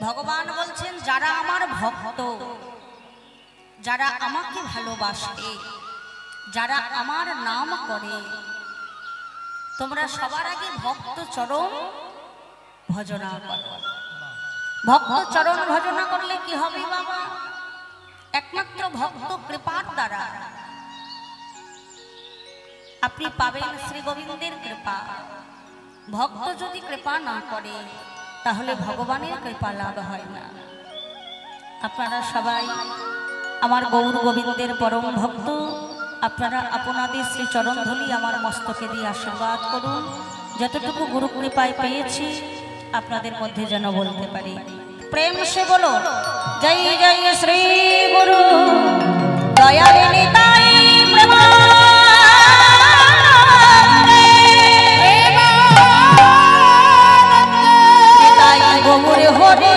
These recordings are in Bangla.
ভগবান বলছেন যারা আমার ভক্ত, যারা আমাকে ভালোবাসে, যারা আমার নাম করে, তোমরা সবার আগে ভক্ত চরণ ভজনা করো। ভক্ত চরণ ভজনা করলে কি হবে বাবা? একমাত্র ভক্ত কৃপার দ্বারা আপনি পাবেন শ্রী গোবিন্দের কৃপা। ভক্ত যদি কৃপা না করে তাহলে ভগবানের কৃপা লাভ হয় না। আপনারা সবাই আমার গৌর গোবিন্দের পরম ভক্ত, আপনারা আপনাদের শ্রী চরণধূলি আমার মস্তকে দিয়ে আশীর্বাদ করুন। যতটুকু গুরু কৃপায় পেয়েছি আপনাদের মধ্যে যেন বলতে পারি। প্রেম সে বলো জয় জয় শ্রী গুরু দয়াল নিতাই নিতাই গৌর হরি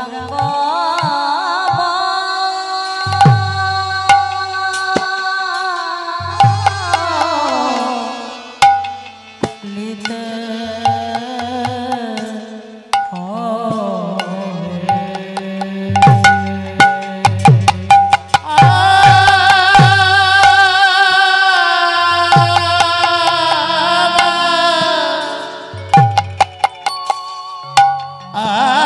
গৌরাঙ্গ Ah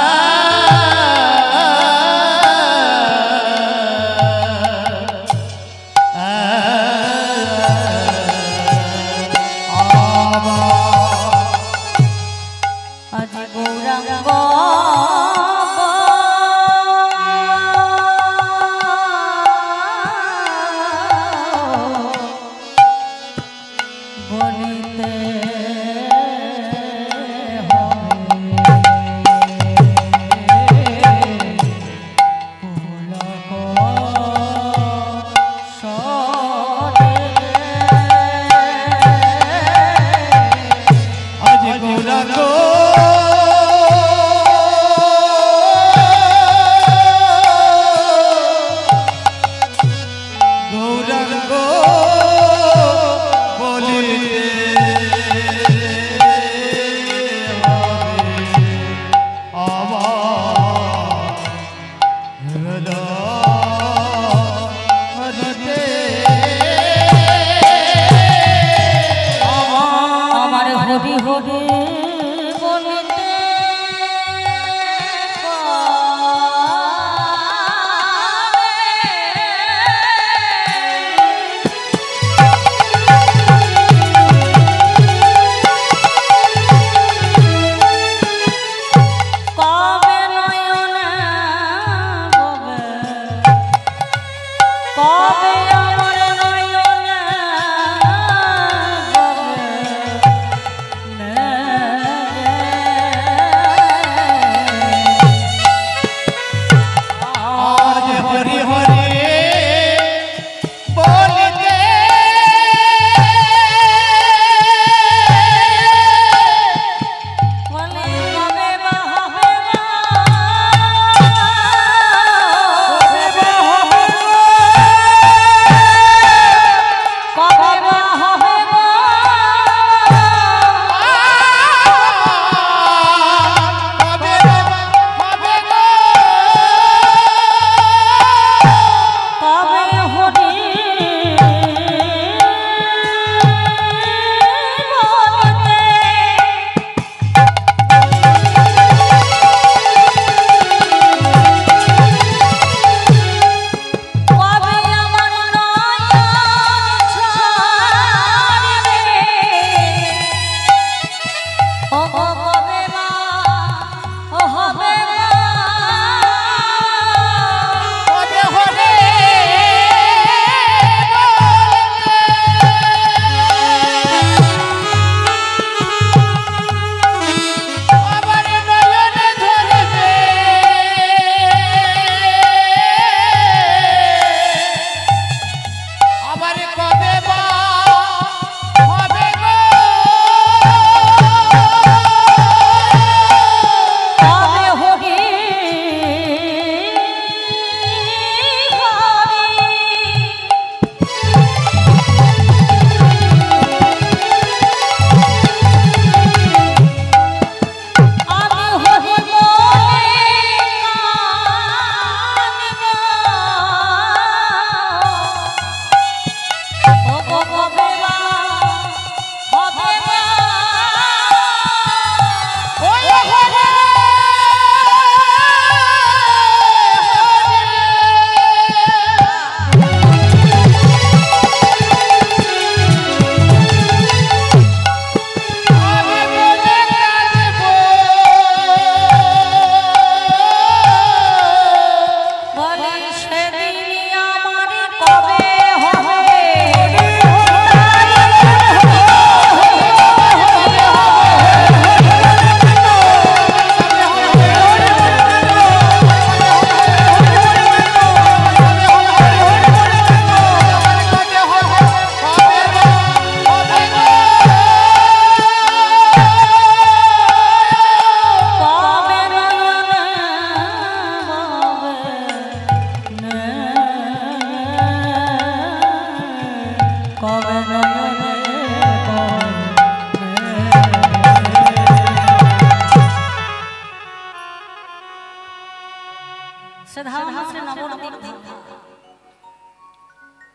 সেধাম আছে নবদ্বীপ ধাম।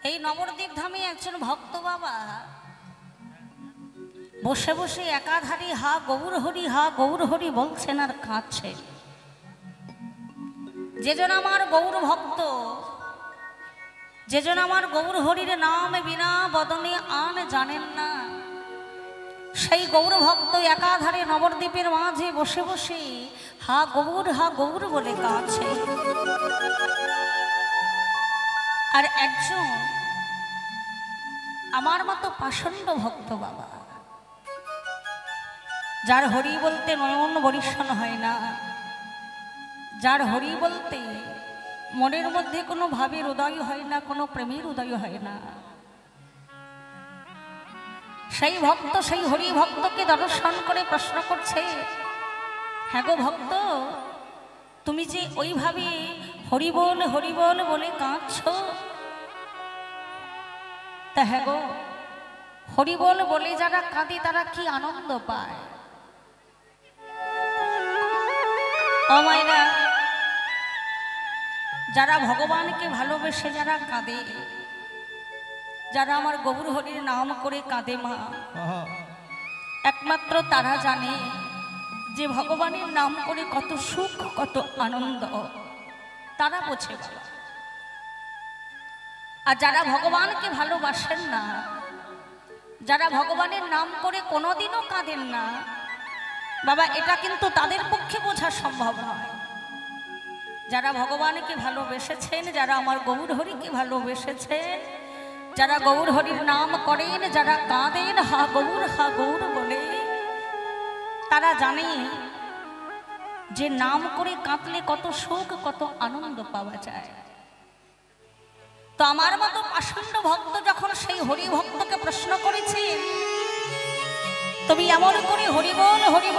এই নবদ্বীপ ধামে একজন ভক্ত বাবা বসে বসে একাধারে হা গৌর হরি বলছেন আর কাঁদছে। যেজন আমার গৌর ভক্ত, যেজন আমার গৌর হরির নাম বিনা বদনে আন জানেন না, সেই গৌর ভক্ত একাধারে নবদ্বীপের মাঝে বসে বসে হা গৌর বলে কাঁদছে। আর একজন আমার মতো পাষণ্ড ভক্ত বাবা, যার হরি বলতে নয়ন বরিশন হয় না, যার হরি বলতে মনের মধ্যে কোনো ভাবের উদয় হয় না, কোনো প্রেমের উদয় হয় না, সেই ভক্ত সেই হরি ভক্তকে দর্শন করে প্রশ্ন করছে, হ্যাঁ গো ভক্ত, তুমি যে ওইভাবে হরি বল বলে কাঁদছ, তা হ্যাঁ গো হরি বল বলে যারা কাঁদে তারা কি আনন্দ পায়? ও মায়েরা, যারা ভগবানকে ভালোবেসে যারা কাঁদে, যারা আমার গৌর হরির নাম করে কাঁদে মা, একমাত্র তারা জানে যে ভগবানের নাম করে কত সুখ কত আনন্দ, তারা বোঝে। আর যারা ভগবানকে ভালোবাসেন না, যারা ভগবানের নাম করে কোনোদিনও কাঁদেন না বাবা, এটা কিন্তু তাদের পক্ষে বোঝা সম্ভব নয়। যারা ভগবানকে ভালোবেসেছেন, যারা আমার গৌর হরিকে ভালোবেসেছেন, যারা গৌর হরির নাম করেন, যারা কাঁদেন হা গৌর বলে, তারা জানে যে নাম করে কাঁদলে কত সুখ কত আনন্দ পাওয়া যায়। তো আমার মতো পাষণ্ড ভক্ত যখন সেই হরি ভক্তকে প্রশ্ন করেছে, তুমি এমন করে হরি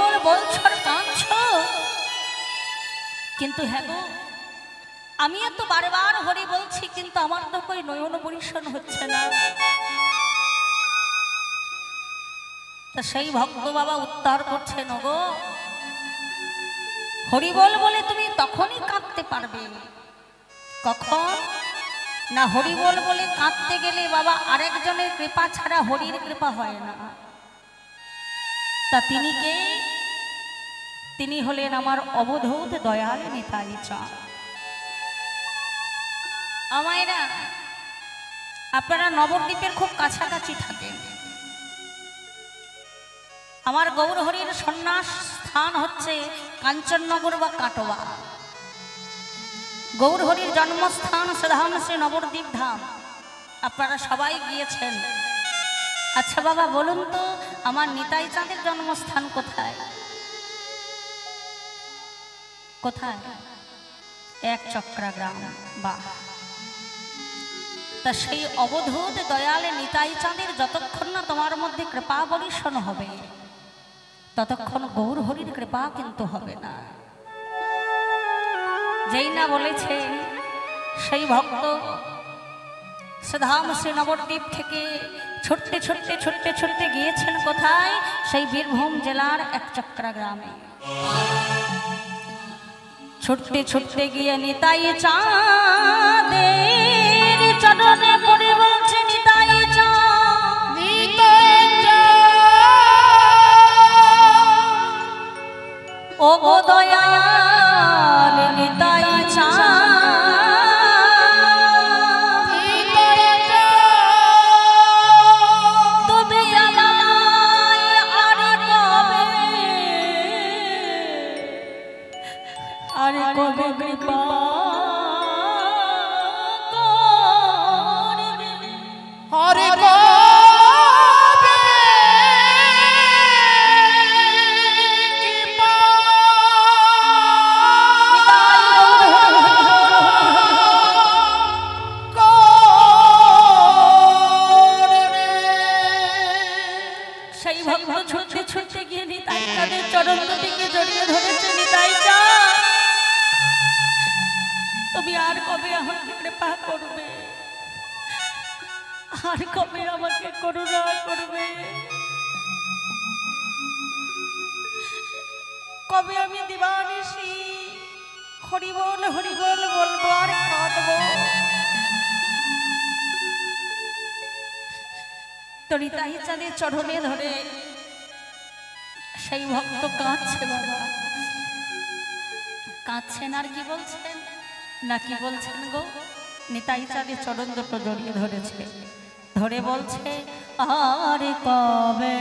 বল বলছ আর কাঁদছ, কিন্তু হ্যাঁ গো আমিও তো বারবার হরি বলছি, কিন্তু আমার তো কই নয়ন বরিশন হচ্ছে না। তা সেই ভক্ত বাবা উত্তর করছেন, গো হরি বল বলে তুমি তখনই কাঁদতে পারবে কখন না, হরি বল বলে কাঁদতে গেলে বাবা আরেকজনের কৃপা ছাড়া হরির কৃপা হয় না। তা তিনি কে? তিনি হলেন আমার অবধূত দয়াল নিতাই চাঁদ। আমায়রা, আপনারা নবদ্বীপের খুব কাছাকাছি থাকেন। আমার গৌর হরির সন্ন্যাস স্থান হচ্ছে কাঞ্চননগর বা কাটোয়া। গৌর হরির জন্মস্থান সেধাম শ্রী নবদ্বীপ ধাম, আপনারা সবাই গিয়েছেন। আচ্ছা বাবা বলুন তো, আমার নিতাই চাঁদের জন্মস্থান কোথায়? কোথায়? এক চক্রা গ্রাম। বাহ! তা সেই অবধূত দয়ালে নিতাই চাঁদের যতক্ষণ না তোমার মধ্যে কৃপা বরিশন হবে, ততক্ষণ গৌর হরির কৃপা কিন্তু হবে না। যেই না বলেছে সেই ভক্ত সেধাম শ্রী নবদ্বীপ থেকে ছুটতে গিয়েছেন কোথায়? সেই বীরভূম জেলার এক চক্রা গ্রামে। ছুটতে গিয়ে নিতাই চাঁদের চরণে পড়ে বলছে, নিতাই চাঁদ, ও গো দয়াল নিতাই চাঁদ, তুমি আমায় আর কবে কৃপা করবে? হরে ছুটতে গিয়ে নিতাই চাঁদের চরণ দুটিকে জড়িয়ে ধরেছে। নিতাই চাঁদ, তুমি আর কবে আমাকে কৃপা করবে? আর কবে আমাকে করুণা করবে? কবে আমি দিবানিশি হরি বল বলবো আর কাঁদবো। তরিতাই চাঁদের চরণে ধরে সেই ভক্ত কাঁদছে বাবা, কাঁদছেন আর কি বলছেন না কি বলছেন গো? নিতাই চাঁদের চরণ দুটো জড়িয়ে ধরেছে, ধরে বলছে আর কবে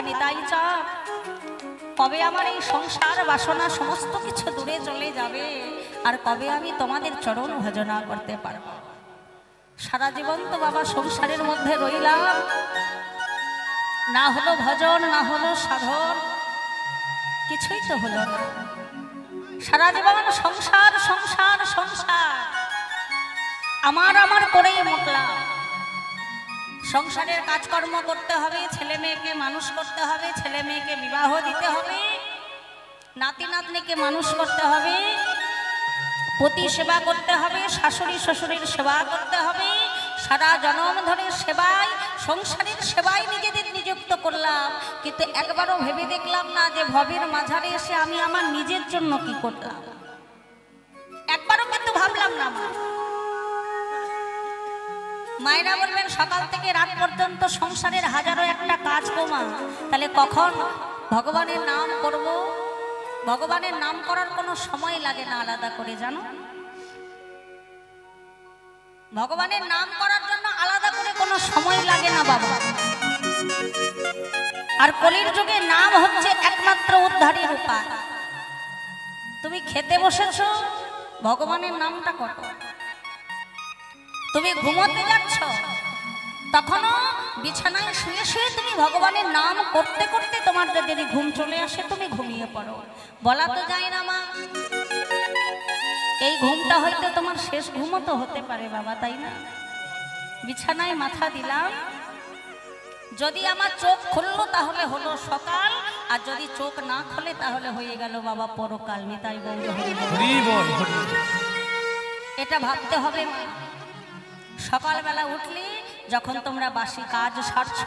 নিতাই চাঁদ কবে আমার এই সংসার বাসনা সমস্ত কিছু দূরে চলে যাবে আর কবে আমি তোমাদের চরণ ভজনা করতে পারবো। সারা জীবন তো বাবা সংসারের মধ্যে রইলাম, না হলো ভজন না হলো সাধন, কিছুই তো হলো না। সারা জীবন সংসার সংসার সংসার, আমার আমার করেই মুখলাম। সংসারের কাজকর্ম করতে হবে, ছেলে মেয়েকে মানুষ করতে হবে, ছেলে মেয়েকে বিবাহ দিতে হবে, নাতি নাতনিকে মানুষ করতে হবে, পতি সেবা করতে হবে, শাশুড়ি শ্বশুরের সেবা করতে হবে। সারা জনম ধরে সেবায়, সংসারের সেবায় নিজেদের নিযুক্ত করলাম, কিন্তু একবারও ভেবে দেখলাম না যে ভবের মাঝারে এসে আমি আমার নিজের জন্য কি করলাম। একবারও কিন্তু ভাবলাম না। মায়েরা বলবেন সকাল থেকে রাত পর্যন্ত সংসারের হাজারো একটা কাজ কমা, তাহলে কখন ভগবানের নাম করব? ভগবানের নাম করার কোনো সময় লাগে না আলাদা করে, জানো? ভগবানের নাম করার জন্য আলাদা করে কোনো সময় লাগে না বাবা। আর কলির যুগে নাম হচ্ছে একমাত্র উদ্ধারের উপায়। তুমি খেতে বসেছো, ভগবানের নামটা করো। তুমি ঘুমোতে যাচ্ছ, তখনও বিছানায় শুয়ে শুয়ে তুমি ভগবানের নাম করতে করতে তোমার যদি ঘুম চলে আসে তুমি ঘুমিয়ে পড়ো। বলা তো যায় না মা, এই ঘুমটা হয়তো তোমার শেষ ঘুমও তো হতে পারে বাবা, তাই না? বিছানায় মাথা দিলাম, যদি আমার চোখ খুললো তাহলে হলো সকাল, আর যদি চোখ না খোলে তাহলে হয়ে গেল বাবা পরকাল। নিতাই বল, এটা ভাবতে হবে মা। সকালবেলা উঠলে যখন তোমরা বাসি কাজ সারছ,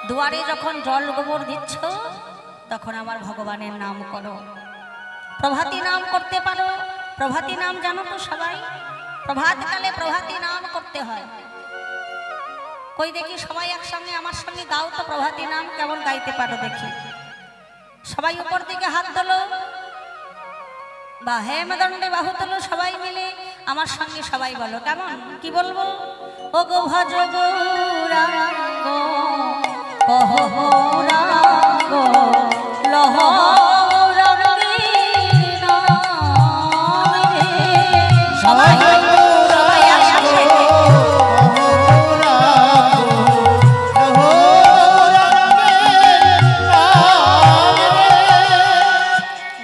দুয়ারে যখন জল গোবর দিচ্ছ, তখন আমার ভগবানের নাম করো। প্রভাতী নাম করতে পারো? প্রভাতী নাম জানো তো সবাই? প্রভাতকালে প্রভাতী নাম করতে হয়। কই দেখি সবাই একসঙ্গে আমার সঙ্গে গাও তো প্রভাতী নাম, কেমন গাইতে পারো দেখি। সবাই উপর দিকে হাত তোলো বা হেমদণ্ডে বাহু তোলো, সবাই মিলে আমার সঙ্গে সবাই বলো। কেমন কি বলবো? ও গো ভজ গৌরাঙ্গ কহ গৌরাঙ্গ লহ সবাই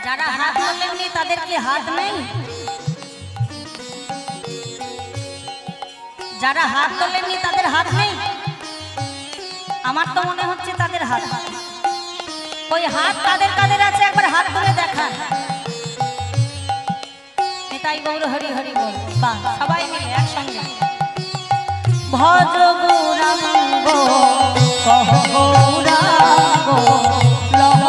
যারা হাত তোলেননি তাদের কি হাত নেই? যারা হাত তোলেননি তাদের হাত নেই? আমার তো মনে হচ্ছে তাদের হাত। ওই হাত কাদের কাদের আছে একবার হাত তুলে দেখান। নিতাই গৌর হরি হরি বল। বাহ, সবাই মিলে একসঙ্গে ভজ গৌরাঙ্গ কহ গৌরাঙ্গ লহ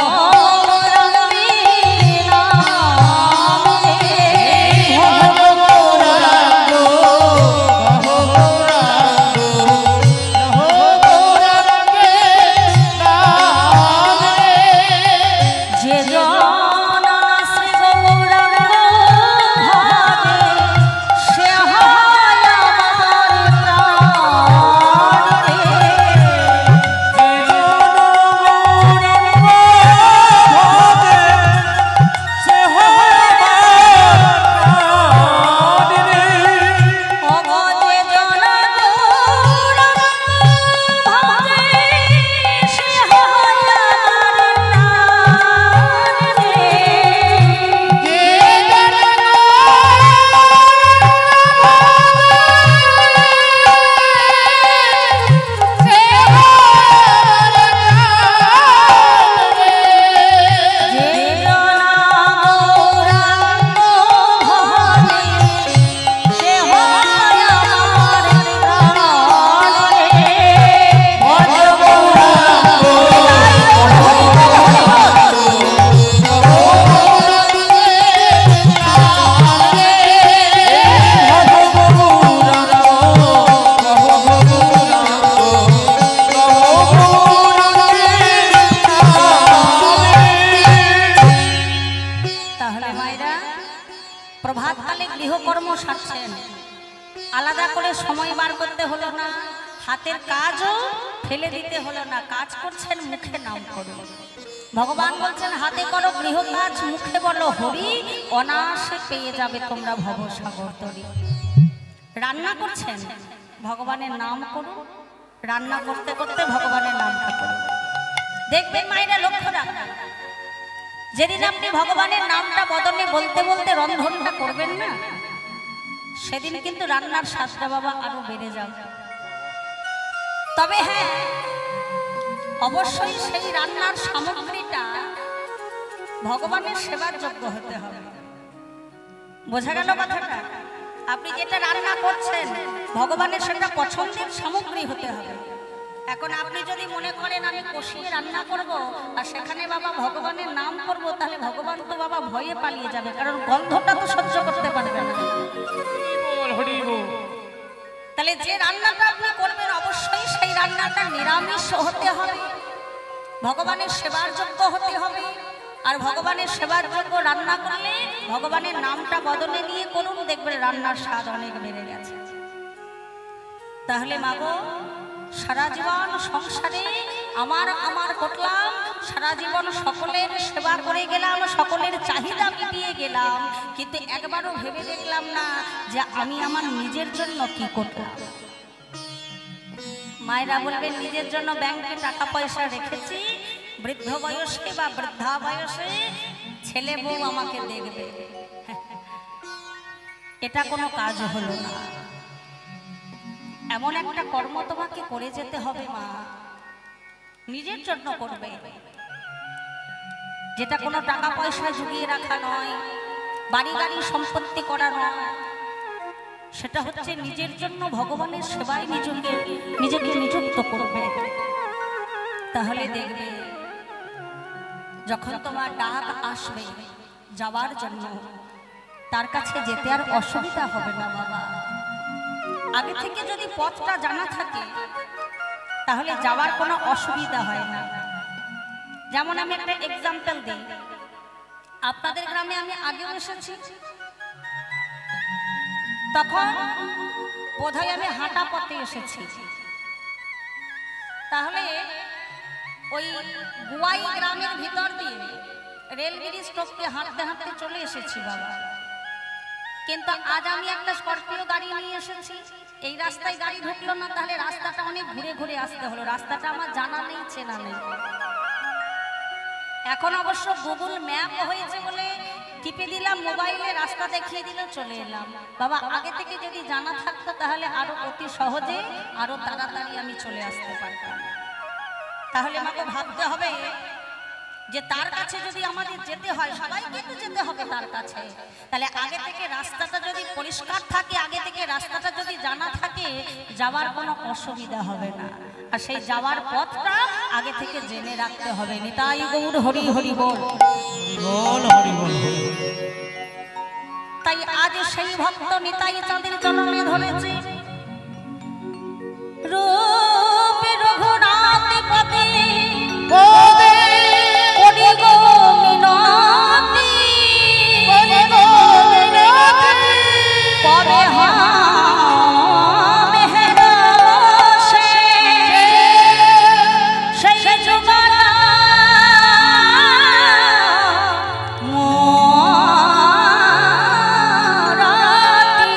প্রভাতকালে গৃহকর্ম সারছেন, আলাদা করে সময় বার করতে হলো না, হাতের কাজও ফেলে দিতে হলো না, কাজ করছেন মুখে নাম করুন। ভগবান বলছেন হাতে করো গৃহ কাজ, মুখে বলো হরি, অনায়াসে পেয়ে যাবে তোমরা ভবসাগর তরী। রান্না করছেন, ভগবানের নাম করুন, রান্না করতে করতে ভগবানের নামটা করুন। দেখবেন মায়েরা লক্ষ্য রাখবেন, যেদিন আপনি ভগবানের নামটা বদলে বলতে বলতে রন্ধনটা করবেন না, সেদিন কিন্তু রান্নার স্বাদটা বাবা আরো বেড়ে যাবে। তবে হ্যাঁ, অবশ্যই সেই রান্নার সামগ্রীটা ভগবানের সেবার যোগ্য হতে হবে। বোঝা গেল কথাটা? আপনি যেটা রান্না করছেন ভগবানের সেটা পছন্দের সামগ্রী হতে হবে। এখন আপনি যদি মনে করেন আমি কষিয়ে রান্না করব আর সেখানে বাবা ভগবানের নাম করব, তাহলে ভগবান তো বাবা ভয়ে পালিয়ে যাবে, কারণ গন্ধটা তো সহ্য করতে পারবে না। তাহলে যে রান্নাটা আপনি করবেন অবশ্যই সেই রান্নাটা নিরামিষ হতে হবে, ভগবানের সেবার যোগ্য হতে হবে। আর ভগবানের সেবার যোগ্য রান্না করলে ভগবানের নামটা বদলে নিয়ে করুন, দেখবেন রান্নার স্বাদ অনেক বেড়ে গেছে। তাহলে মাগো, সারা জীবন সংসারে আমার করলাম, সারা জীবন সকলের সেবা করে গেলাম, সকলের চাহিদা মিটিয়ে গেলাম, কিন্তু একবারও ভেবে দেখলাম না যে আমি আমার নিজের জন্য কি করলাম। মায়েরা বলবেন নিজের জন্য ব্যাংকে টাকা পয়সা রেখেছি, বৃদ্ধ বয়সে বা বৃদ্ধা বয়সে ছেলে বউ আমাকে দেখবে, এটা কোনো কাজ হলো না। এমন একটা কর্ম তোমাকে করে যেতে হবে মা, নিজের জন্য করবে, যেটা কোনো টাকা পয়সা জুগিয়ে রাখা নয়, বাড়ি গাড়ি সম্পত্তি করা নয়, সেটা হচ্ছে নিজের জন্য ভগবানের সেবায় নিজেকে নিযুক্ত করবে। তাহলে দেখবে যখন তোমার ডাক আসবে যাওয়ার জন্য, তার কাছে যেতে আর অসুবিধা হবে না বাবা। আগে থেকে যদি পথটা জানা থাকে তাহলে যাওয়ার কোনো অসুবিধা হয় না। যেমন আমি একটা এক্সাম্পল দিই, আপনাদের গ্রামে আমি আগেও এসেছি, তখন বোধহয় আমি হাঁটা পথে এসেছি। তাহলে ওই গুয়াই গ্রামের ভিতর দিয়ে রেল ব্রিজ টপকে হাঁটতে হাঁটতে চলে এসেছি বাবা। কিন্তু আজ আমি একটা স্করপিও গাড়ি নিয়ে এসেছি, এই রাস্তায় গাড়ি ঢুকলো না, তাহলে রাস্তাটা অনেক ঘুরে ঘুরে আসতে হলো, রাস্তাটা আমার জানা নেই, চেনা নেই। এখন অবশ্য গুগল ম্যাপ হয়েছে বলে টিপে দিলাম মোবাইলে, রাস্তা দেখিয়ে দিলে চলে এলাম। বাবা আগে থেকে যদি জানা থাকতো তাহলে আরো অতি সহজে আরো তাড়াতাড়ি আমি চলে আসতে পারতাম। তাহলে আমাকে ভাবতে হবে যে তার কাছে যদি আমাদের যেতে হয়, সবাইকে তো যেতে হবে তার কাছে, তাহলে আগে থেকে রাস্তাটা যদি পরিষ্কার থাকে, আগে থেকে রাস্তাটা যদি জানা থাকে, যাওয়ার কোনো অসুবিধা হবে না। আর সেই যাওয়ার পথটা আগে থেকে জেনে রাখতে হবে। নিতাই গৌর হরি হরি বল, হরি বল। তাই আজ সেই ভক্ত নিতাই চাঁদের চরণে ধরেছে, রূপ রঘুনাথ পদে পদে করি গো মিনতি, করি গো মিনতি, পরে মেহেরা সেই যুগলা মোরাতি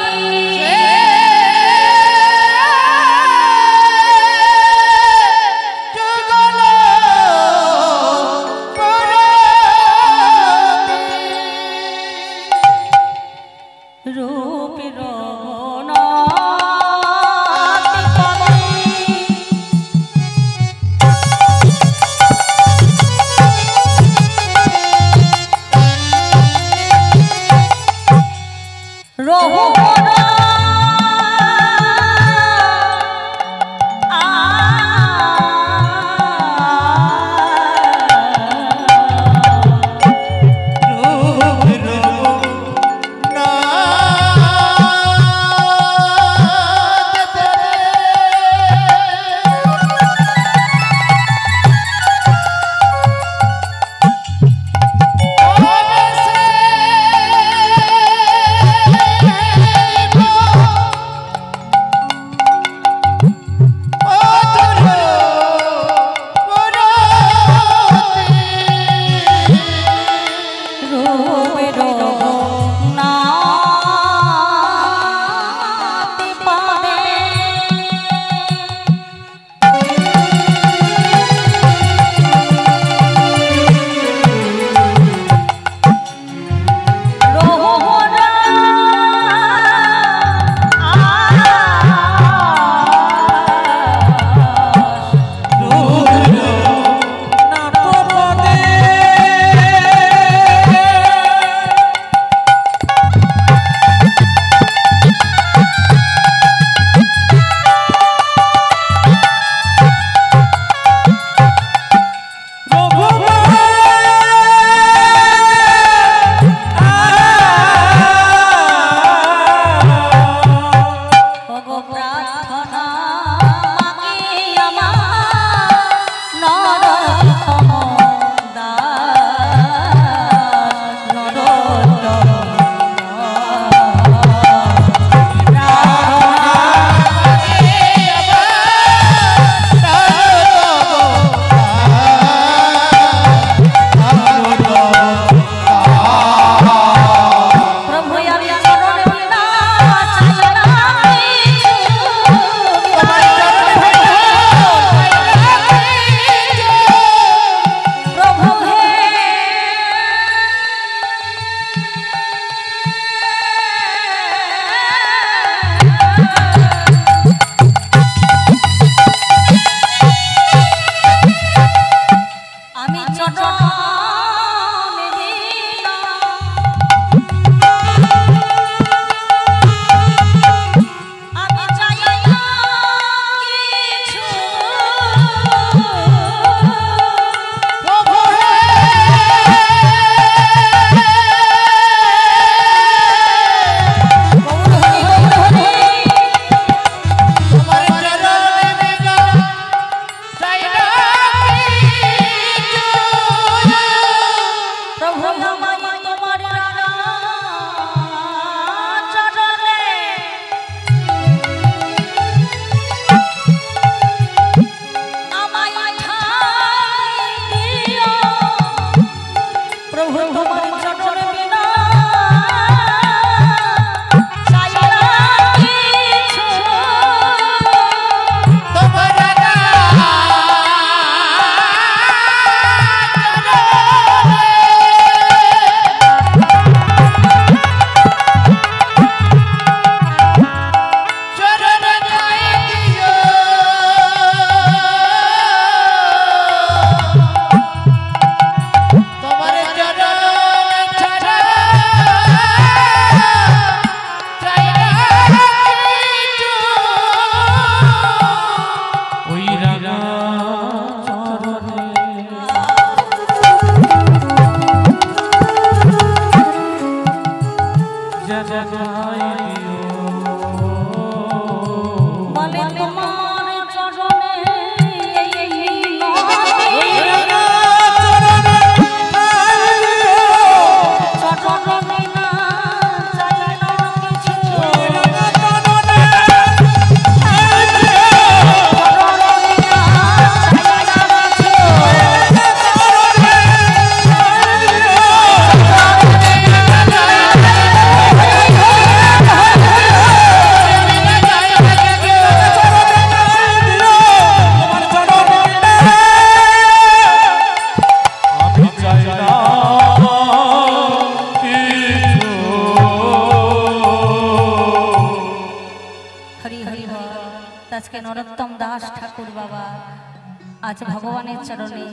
ভগবানের চরণে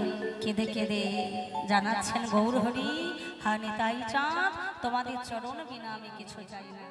কেঁদে কেঁদে জানাচ্ছেন গৌর হরি হা নিতাই চাঁদ তোমাদের চরণ বিনা আমি কিছু চাই না।